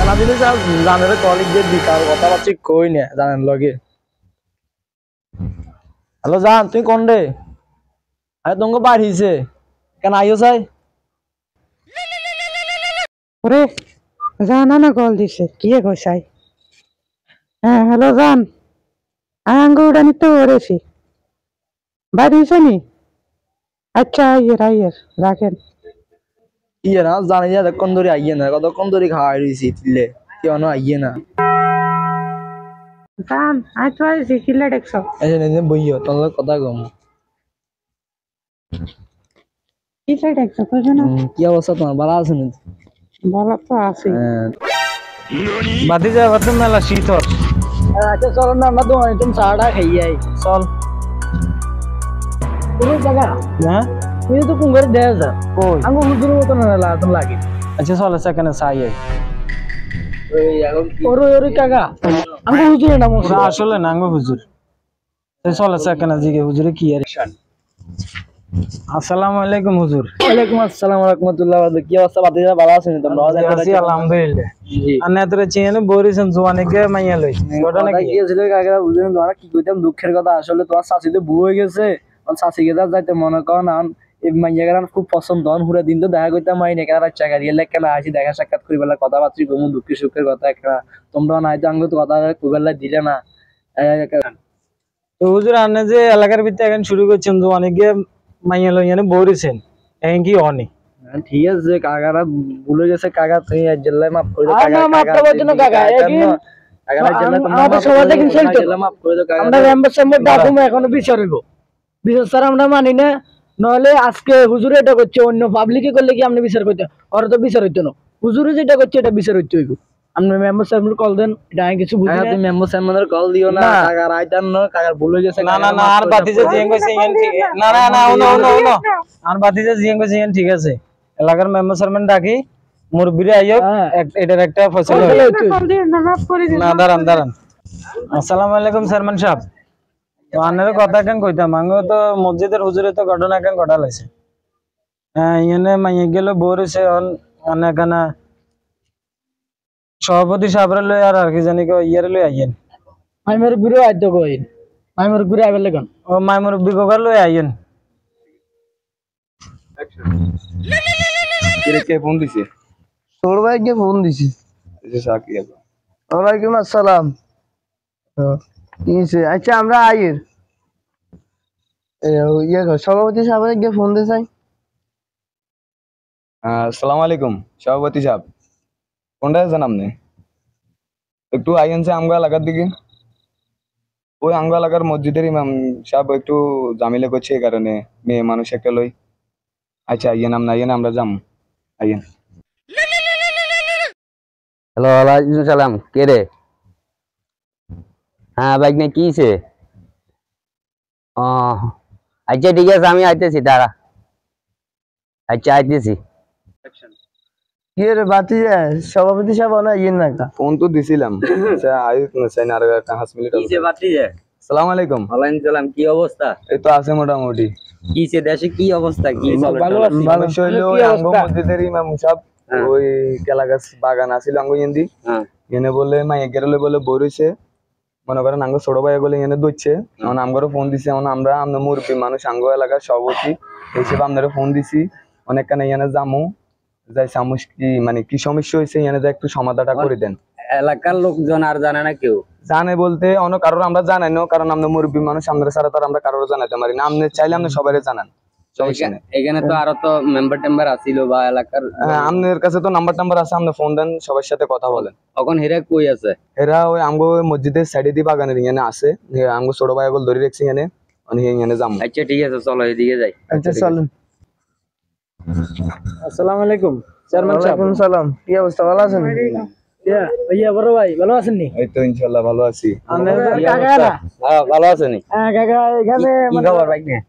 জানা দিলে জানের কলিগ যে বিকার কথা বাচ্চি কই না জানেন লগে। হ্যালো জান তুই কোন রে? আরে তোমাকে বাড়িছে কেন আইও চাই? ওরে জানা না কল দিছে কি কইছাই? হ্যাঁ হ্যালো জান আঙ্গ উড়ানি তো ওরেছি বাড়িছে নি? আচ্ছা আইয়ের রাখেন। ইয়ে না জানি যে কতক্ষণ ধরে আইয়ে না কতক্ষণ ধরে খাওয়াই রয়েছি তিলে কেউ আইয়ে না। জান আজ তো আইছি কিল্লা দেখছ? এই যে বইও তোমার কথা কম। কিল্লা দেখছ কইছো না? কি অবস্থা তোমার ভালো আছে না? ভালো তো আছি। বাতি যা বাতি মেলা শীত হর। আচ্ছা চলো না আমরা দোকানে তুমি চাটা খাই আই চল। তুমি জায়গা হ্যাঁ তুমি তো কুঙ্গরে দেয়া যা কই আঙ্গো হুজুর মতো না লাগে। আচ্ছা চল সেখানে চাই আই। ওরে ওরে কাকা আঙ্গো হুজুর না মোরা আসলে না আঙ্গো হুজুর। চল সেখানে জিগে হুজুরে কি আর। আসসালামু আলাইকুম হুজুর। ওয়ালাইকুম আসসালাম ওয়া রাহমাতুল্লাহি ওয়া বারাকাতুহু। কি অবস্থা বাতিজা ভালো আছেন তোমরা? আছি আলহামদুলিল্লাহ। জি আনে তোরে চিনে বরিছেন জওয়ানে গে মাইয়া লই ঘটনা কি ছিল কাকা বুঝেন তোমরা কি কইতাম দুঃখের কথা আসলে তোমার শাশি তো বুয়ে গেছে আর শাশি গে যাইতে মনে কর না এই মাইয়া গান খুব পছন্দ হন পুরো দিন তো দেখা কইতাম মাইনে কেন রাত চাকা গেলে কেন আসি দেখা সাক্ষাৎ করি বেলা কথা বার্তা কমু দুঃখের সুখের কথা একটা তোমরা নাই তো আঙ্গ তো কথা কইবেলা দিলে না। তো হুজুর আনে যে এলাকার ভিতরে এখন শুরু করছেন জওয়ানে গে মাইয়া লইয়ানে বরিছেন এখন কি হনি? ঠিক আছে কাকারা ভুলে গেছে কাকা তুই জেলায় মাফ করে দাও কাকা মাফ করার জন্য কাকা একদিন কাকারা জেলায় তোমরা আমাদের সবাইকে ইনসাল্ট জেলায় মাফ করে দাও কাকা আমরা মেম্বার সাহেবের ডাকুম এখনো বিচার হইব বিচার স্যার আমরা মানি না নলে আজকে হুজুর এটা করছে অন্য পাবলিকে করলে কি আপনি বিচার করতে আর তো বিচার হইতো না হুজুরে যেটা করছে এটা বিচার হইতো হইব আপনি মেম্বার সাহেবের কল দেন এটা আমি কিছু বুঝি না তুমি মেম্বার সাহেবের কল দিও না কাকার আইতান না কাকার ভুলে গেছে না না না আর বাতিজা জিং কইছে না না না ওনো আর বাতিজা জিং কইছে ঠিক আছে এলাকার মেম্বার সাহেব ডাকি মুরব্বিরে আইও এটার একটা ফসল না দাঁড়ান আসসালামু আলাইকুম চেয়ারম্যান সাহেব তো আনের কথা কেন কইতাম আঙ্গ তো মসজিদের হুজুরে তো ঘটনা কেন ঘটালাইছে হ্যাঁ ইয়েনে মাইয়ে গেল বরেছে অনেক না সভাপতি সাহেবরে লই আর কি জানি কো ইয়ারে লই আইয়েন মাইমর গুরু আইতো কইন মাইমর গুরু আইবেলে কোন ও মাইমর বিগোগার লই আইয়েন কে ফোন দিছে? তোর ভাইকে ফোন দিছি। ওয়ালাইকুম আসসালাম। আচ্ছা আমরা আইয়ের সভাপতি সাহেবের ফোন দিয়ে চাই। আসসালামু আলাইকুম সভাপতি সাহেব কোনটা আছেন আপনি? একটু আইএনসি আমগা এলাকার দিকে ওই আমগা এলাকার মসজিদের ইমাম সাহেব একটু জামিলে করছে এই কারণে মেয়ে মানুষ একটা লই। আচ্ছা আইয়েন আমরা যাম আইয়েন। হ্যালো ওয়ালাইকুম সালাম কে রে? হ্যাঁ বাইক নিয়ে কিছে? ও আচ্ছা ঠিক আছে আমি আইতেছি দাঁড়া। আচ্ছা আইতেছি। কি রে বাতি সভাপতি সাহেব না ইয়ে না ফোন তো দিছিলাম। আচ্ছা আইত না চাই না আর একটা 5 মিনিট কিছে বাতিজা? আসসালামু আলাইকুম। ওয়ালাইকুম সালাম কি অবস্থা? এই তো আছে মোটামুটি। কিছে দেশে কি অবস্থা কি ভালো আছি ভালো হইলো আঙ্গ মসজিদের ইমাম সাহেব ওই কেলাগাছ বাগান আছিল আঙ্গ ইন্দি এনে বলে মাইয়া গেরলে বলে বইরইছে মনে করেন আঙ্গ ছোট ভাই বলে এনে দইছে এখন আমগরে ফোন দিছে এখন আমরা মুরব্বী মানুষ আঙ্গ এলাকার সভাপতি হিসেবে আপনারা ফোন দিছি অনেক কানে এনে জামু যাই সামুস কি মানে কি সমস্যা হয়েছে এনে একটু সমাধানটা করে দেন। এলাকার লোকজন আর জানে না কেউ? জানে বলতে অন্য কারোর আমরা জানাই না কারণ আমরা মুরব্বী মানুষ আমরা ছাড়া তো আমরা কারোর জানাইতে পারি না আপনি চাইলে আপনি সবাই জানান। এখানে তো আরো তো মেম্বার আছিল বা এলাকার আপনার কাছে তো নাম্বার আছে আপনি ফোন দেন সবার সাথে কথা বলেন। এখন হেরা কই আছে? এরা ওই আমগো মসজিদের সাইডে দি বাগানের এখানে আছে আমগো ছোট ভাই বল ধরে রাখছি এখানে অনেক এখানে যাম। আচ্ছা ঠিক আছে চলো এদিকে যাই। আচ্ছা চলেন। আসসালামু আলাইকুম চেয়ারম্যান সাহেব। ওয়ালাইকুম সালাম কি অবস্থা ভালো আছেন? ভাইয়া বড় ভাই ভালো আছেন নি? এই তো ইনশাআল্লাহ ভালো আছি। কাকা হ্যাঁ ভালো আছেন নি? হ্যাঁ কাকা এখানে কি খবর ভাই নে?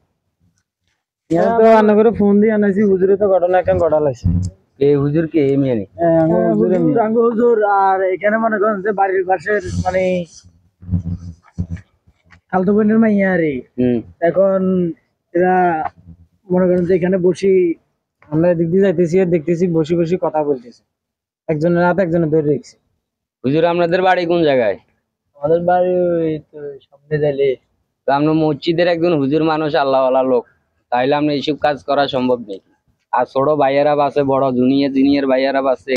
তো আন্না করে ফোন দিয়ে আনাইছি হুজুরে তো ঘটনা কেন ঘটালাইছে। এই হুজুর কে এই মেয়ে? আঙ্গ হুজুর আর এখানে মনে করেন যে বাড়ির পাশের মানে খালতো বোনের মাইয়া আরে এখন এরা মনে করেন যে এখানে বসি আমরা দিক দিয়ে যাইতেছি আর দেখতেছি বসি বসি কথা বলতেছে একজনের রাত একজনের ধরে রেখেছি হুজুর আপনাদের বাড়ি কোন জায়গায়? আমাদের বাড়ি ওই তো সামনে যাইলে তো আমরা মসজিদের একজন হুজুর মানুষ, আল্লাহওয়ালা লোক, তাইলে আমরা এইসব কাজ করা সম্ভব নেই। আর ছোট ভাইয়েরা বাসে, বড় জুনিয়র জিনিয়র ভাইয়েরা বাসে।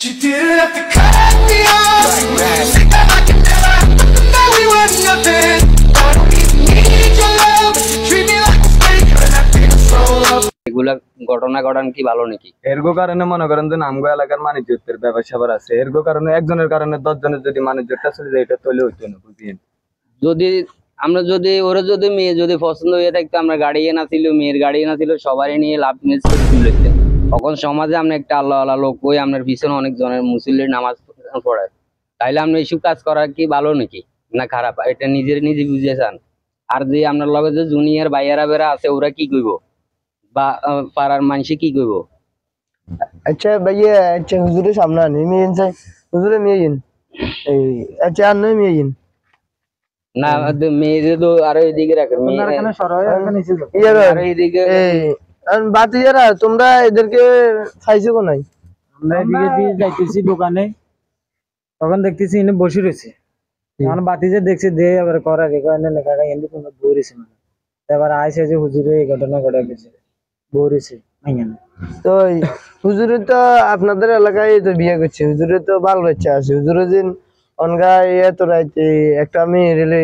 এগুলা ঘটনা ঘটান কি ভালো নাকি? এরগো কারণে মনে করেন যে আমগো এলাকার বাণিজ্যের ব্যবসা আছে, এরগো কারণে একজনের কারণে 10 জনের যদি বাণিজ্যটা চলে যায়, এটা তৈরি হইতো না, বুঝলেন? যদি আমরা যদি ওরা যদি মেয়ে যদি পছন্দ হয়ে থাকতো, আমরা গাড়ি না ছিল, মেয়ের গাড়ি না ছিল, সবারই নিয়ে লাভ তুলেছে। তখন সমাজে আমরা একটা আল্লাহওয়ালা লোক, ওই আপনার পিছনে অনেক জনের মুসল্লির নামাজ পড়ায়, তাইলে আমরা এইসব কাজ করা কি ভালো নাকি না খারাপ, এটা নিজে বুঝে চান। আর যে আপনার লগে যে জুনিয়র ভাইয়ারা বেরা আছে, ওরা কি কইব বা পাড়ার মানুষে কি কইব? আচ্ছা ভাইয়া, আচ্ছা হুজুরের সামনে আনি মেয়ে চাই, হুজুরে মেয়ে এই আচ্ছা আর নয় মেয়ে না মেয়েদের তো আরো এদিকে রাখেন, বাতিজারা তোমরা এদেরকে খাইছো কোনাই? আমরা এদিকে দিয়ে যাইতেছি দোকানে, তখন দেখতেছি এনে বসে রয়েছে, তখন বাতিজা দেখছি দে আবার করা রেখা লেখা এনে কোনো বইরেছে না, এবার আইসে যে হুজুরে এই ঘটনা ঘটে গেছে বইরেছে। তো হুজুরে তো আপনাদের এলাকায় তো বিয়ে করছে, হুজুরে তো বাল বাচ্চা আছে, হুজুরে দিন অনগা এত রাইতে একটা মেয়ে রেলে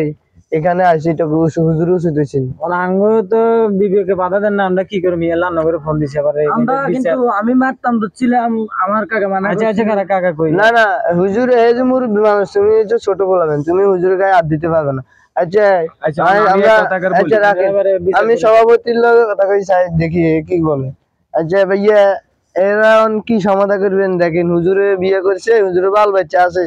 এখানে আসি তো হুজুর উচিত হয়েছেন আঙ্গ তো বিবেকে বাধা দেন না, আমরা কি করে মেয়ে রান্না করে ফোন দিছে কিন্তু আমি মারতাম ধরছিলাম আমার কাকা মানে। আচ্ছা আচ্ছা কাকা কই না না হুজুর এই যে মুরব্বী মানুষ, তুমি যে ছোট বলাবেন, তুমি হুজুরের গায়ে হাত দিতে পারবে না। আচ্ছা আমরা আচ্ছা রাখেন, আমি সভাপতির লগে কথা কই চাই, দেখি কি বলে। আচ্ছা ভাইয়া এরা কি সমাধান করবেন? দেখেন হুজুরে বিয়ে করছে, হুজুরে বাল বাচ্চা আছে,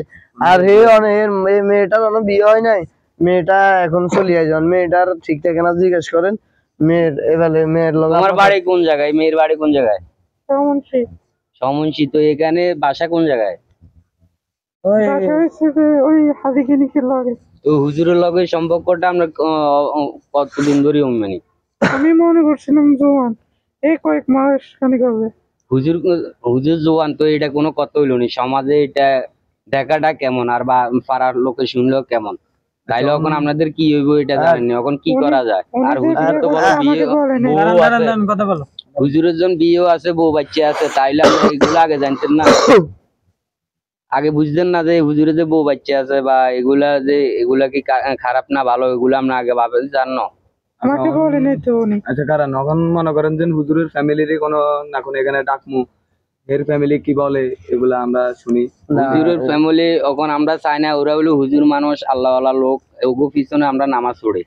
আর হে অনেক মেয়েটার অনেক বিয়ে হয় নাই, মেয়েটা এখন চলিয়ে যান, মেয়েটার ঠিক থাকে না জিজ্ঞেস করেন মেয়ের এবারে মেয়ের লোক। আমার বাড়ি কোন জায়গায়? মেয়ের বাড়ি কোন জায়গায়? সমনসি। সমনসি। তো এখানে বাসা কোন জায়গায়? ওই হাদিকে নিচে লাগে। তো হুজুরের লগে সম্পর্কটা আমরা কতদিন ধরে মানে? আমি মনে করছিলাম জোয়ান, এই কয়েক মাস খানিক হবে। হুজুর জোয়ান, তো এটা কোনো কথা হইলো নি সমাজে, এটা দেখাটা কেমন আর বা পাড়ার লোকে শুনলেও কেমন, তাইলে এখন আপনাদের কি হইব এটা জানেন না, এখন কি করা যায়? আর হুজুরের তো বড় বিয়ে, হুজুরের জন বিয়েও আছে, বউ বাচ্চা আছে, তাইলে আপনি এগুলো আগে জানতেন না? আগে বুঝতেন না যে হুজুরের যে বউ বাচ্চা আছে বা এগুলা যে এগুলা কি খারাপ না ভালো, এগুলো আমরা আগে ভাবে জানো? আমাকে বলেনি তো উনি। আচ্ছা কারণ এখন মনে করেন যে হুজুরের ফ্যামিলির কোনো না কোনো এখানে ডাকমু, এর ফ্যামিলি কি বলে এগুলা আমরা শুনি। হুজুরের ফ্যামিলি এখন আমরা চাই না, ওরা হলো হুজুর মানুষ, আল্লাহওয়ালা লোক, ওগো পিছনে আমরা নামাজ পড়ি,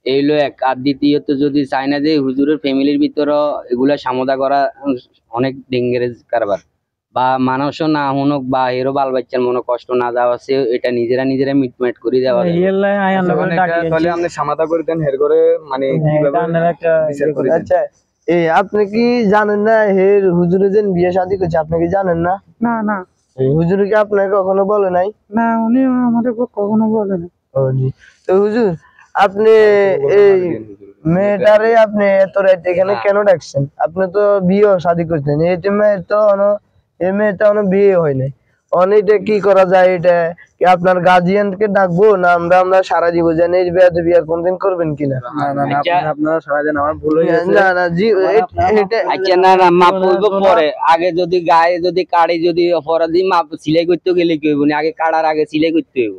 এইলো এক। আর দ্বিতীয়ত যদি চাই না যে হুজুরের ফ্যামিলির ভিতরে এগুলা সামদা করা অনেক ডেঞ্জারাস কারবার, বা মানুষও না হুনক বা এরও বাল বাচ্চার মনে কষ্ট না দেওয়া, সে এটা নিজেরা মিটমেট করে দেওয়া। তাহলে আপনি সামাদা করে দেন হের করে মানে কিভাবে? আচ্ছা এই আপনি কি জানেন না হের হুজুরে যে বিয়ে শাদী করছে, আপনি কি জানেন না? না না, হুজুর কি আপনাকে কখনো বলে নাই? না উনি আমাদের কখনো বলে না। তো হুজুর আপনি এই মেয়েটারে আপনি এত রাত এখানে কেন ডাকছেন? আপনি তো বিয়ে শাদী করছেন, এই মেয়ের তো এই মেয়েটা বিয়ে হয় নাই, অনেকটা কি করা যায়? এটা কি আপনার গার্জিয়ানকে ডাকবো না আমরা সারা জীবন জানি এই বিয়ে কোনদিন করবেন কিনা? আপনারা সারাদিন আমার ভুল হয়ে গেছে। না না জি আচ্ছা না না মাপ বলবো পরে, আগে যদি গায়ে যদি কাড়ি যদি অপরাধী মাপ সিলাই করতে গেলে কি হইব, আগে কাড়ার আগে সিলাই করতে হইব।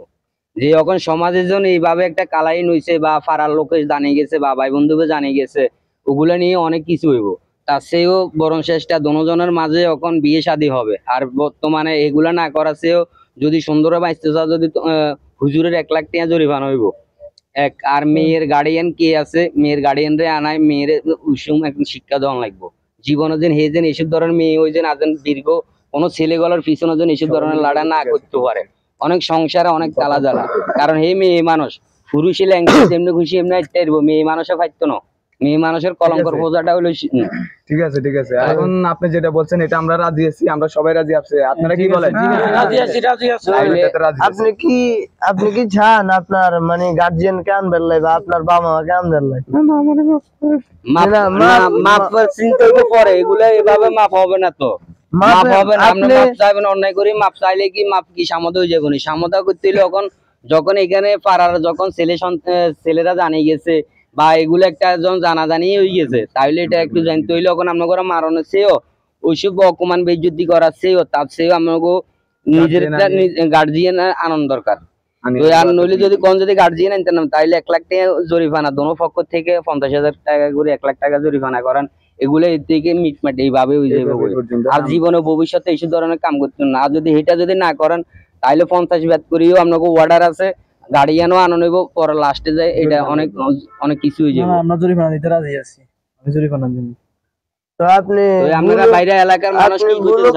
যে এখন সমাজের জন্য এইভাবে একটা কালাইন হইছে বা পাড়ার লোকে জানিয়ে গেছে বা ভাই বন্ধুকে জানিয়ে গেছে, ওগুলা নিয়ে অনেক কিছু হইব। তার চেয়েও বরং চেষ্টা দোনোজনের মাঝে এখন বিয়ে শাদী হবে। আর বর্তমানে এগুলা না করা চেয়েও যদি সুন্দর বাঁচতে চাও, যদি হুজুরের 1 লাখ টাকা জরিমানা হইব এক। আর মেয়ের গার্ডিয়ান কে আছে, মেয়ের গার্ডিয়ান রে আনায় মেয়ের উৎসুম একদম শিক্ষা দেওয়া লাগবো। জীবনে যেন হে যেন এসব ধরনের মেয়ে ওই যেন আছেন দীর্ঘ কোনো ছেলে গলার পিছনে যেন এসব ধরনের লাড়া না করতে পারে। অনেক সংসারে অনেক তালা জ্বালা, কারণ হে মেয়ে মানুষ, পুরুষে ল্যাঙ্গুয়েজ এমনি খুশি এমনি চাইবো, মেয়ে মানুষে পাইতো না। মেয়ে মানুষের কলঙ্কর বোঝাটা হলো। ঠিক আছে ঠিক আছে, এখন আপনি যেটা বলছেন এটা আমরা রাজি আছি, আমরা সবাই রাজি আছি, আপনারা কি বলেন? আপনি কি চান আপনার মানে গার্জিয়ান কে আনবেন লাই বা আপনার বাবা মাকে আনবেন লাই? মাপ চিন্তা পরে এগুলা এভাবে মাপ হবে না তো। মাপ হবে না, আপনি মাপ চাইবেন, অন্যায় করে মাপ চাইলে কি মাপ কি সামদা হয়ে যাবে না? সামদা করতে হলে যখন এখানে পাড়ার যখন ছেলেরা জানিয়ে গেছে বা এগুলো একটা জানাজানি হয়ে গেছে, তাহলে এটা একটু জানতে হইলে এখন আমরা করে মারানোর চেয়েও ওইসব অপমান বেজ্জতি করার চেয়েও তার চেয়েও আমাকে নিজের গার্জিয়ান আনন্দ দরকার। আর নইলে যদি কোন যদি গার্জিয়ান আনতেন তাহলে 1 লাখ টাকা জরিমানা, দোনো পক্ষ থেকে 50,000 টাকা করে 1 লাখ টাকা জরিমানা করেন, এগুলো এর থেকে মিটমাট এইভাবে হয়ে যাবে। আর জীবনে ভবিষ্যতে এইসব ধরনের কাম করতেন না। আর যদি এটা যদি না করেন তাহলে 50 ব্যাট করিও আপনাকে অর্ডার আছে, গার্ডিয়ানও আনো নেব, পরে লাস্টে যায় এটা অনেক অনেক কিছু হয়ে যাবে। আমরা জরিমানা দিতে রাজি আছি, আমি জরিমানা দিব। তো আপনি আমরা বাইরে এলাকার মানুষ কি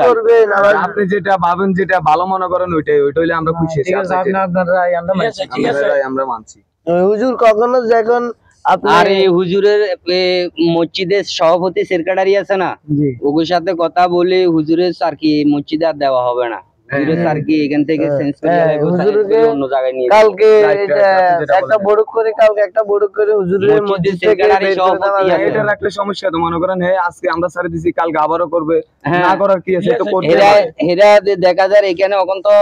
করবেন? আপনি যেটা ভাবেন, যেটা ভালো মনে করেন ওইটাই হইলে আমরা খুশি আছি। ঠিক আছে, আপনারা আমরা মানছি। হুজুর কখনো যখন আর এই হুজুরের মসজিদের সভাপতি সেক্রেটারি আছে না, ওগুলোর সাথে কথা বলে হুজুরের স্যার কি মসজিদে আর দেওয়া হবে না, হুজুরের স্যার কি এখান থেকে চেঞ্জ করে অন্য জায়গায় নিয়ে কালকে একটা বড় করে হুজুরের মসজিদ থেকে এটা রাখলে সমস্যা তো মনে করেন আজকে আমরা সারি দিছি, কালকে আবারও করবে, না করার কি আছে? তো করতে হেরা দেখা যায় এখানে এখন তো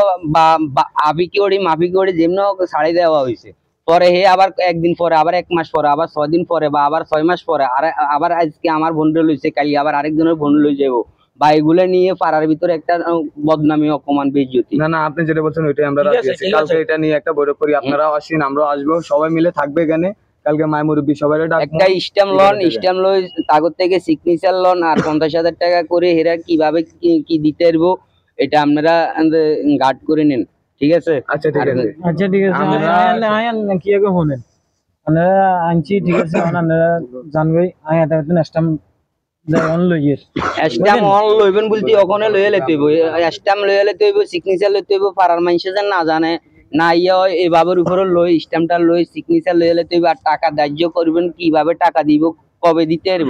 আবিকি ওড়ি মাফিকি ওড়ি যেমন ছাড়ি দেওয়া হয়েছে, পরে হে আবার একদিন পরে, আবার 1 মাস পরে, আবার 6 দিন পরে, বা আবার 6 মাস পরে আবার আজকে আমার বোনরে লইছে, কালি আবার আরেকজনের বোন লই যাবো, বা এগুলো নিয়ে পাড়ার ভিতরে একটা বদনামি অপমান বেইজ্জতি। না আপনি যেটা বলছেন ওইটাই আমরা রাজি আছি। কালকে এটা নিয়ে একটা বৈঠক করি, আপনারাও আসেন, আমরাও আসবো, সবাই মিলে থাকবে এখানে। কালকে মাই মুরব্বী সবাই একটা স্ট্যাম্প লই কাগজ থেকে সিগনেচার লন, আর 50,000 টাকা করে হেরা কিভাবে কি দিতে পারবো এটা আপনারা গার্ড করে নেন, ঠিক আছে? আচ্ছা ঠিক আছে, আমরা কি আগে শুনেন, আপনারা আনছি, ঠিক আছে, আপনারা জানবেই এটা স্ট্যাম্প লইবেন বলতে ওখানে লইয়া লইতে হইব, স্ট্যাম্প লইয়া লইতে হইব, সিগনেচার লইতে হইব, পাড়ার মানুষ যেন না জানে না ইয়া এভাবের উপরে লই স্ট্যাম্পটা লই সিগনেচার লইয়া লইতে হইব। আর টাকা ধার্য করবেন, কিভাবে টাকা দিব, কবে দিতে পারব,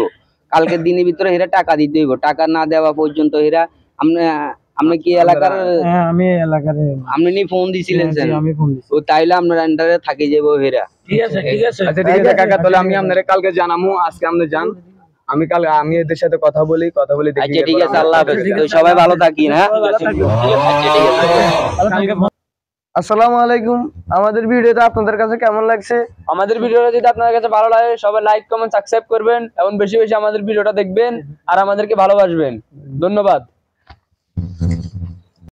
কালকের দিনের ভিতরে হেরা টাকা দিতে হইব। টাকা না দেওয়া পর্যন্ত হেরা আপনি কি এলাকার? আমি এলাকার। আপনি নি ফোন দিছিলেন? আমি ফোন দিছি। ও তাইলে আপনার আন্ডারে থাকি যাবো হেরা। ঠিক আছে আচ্ছা ঠিক আছে কাকা, তাহলে আমি আপনারে কালকে জানামু, আজকে আপনি যান, আমি কাল আমি এদের সাথে কথা বলি দেখি। আচ্ছা ঠিক আছে, আল্লাহ হাফেজ, সবাই ভালো থাকি। হ্যাঁ আসসালামু আলাইকুম। আমাদের ভিডিওটা আপনাদের কাছে কেমন লাগছে? আমাদের ভিডিওটা যদি আপনাদের কাছে ভালো লাগে সবাই লাইক কমেন্ট সাবস্ক্রাইব করবেন এবং বেশি বেশি আমাদের ভিডিওটা দেখবেন আর আমাদেরকে ভালোবাসবেন। ধন্যবাদ।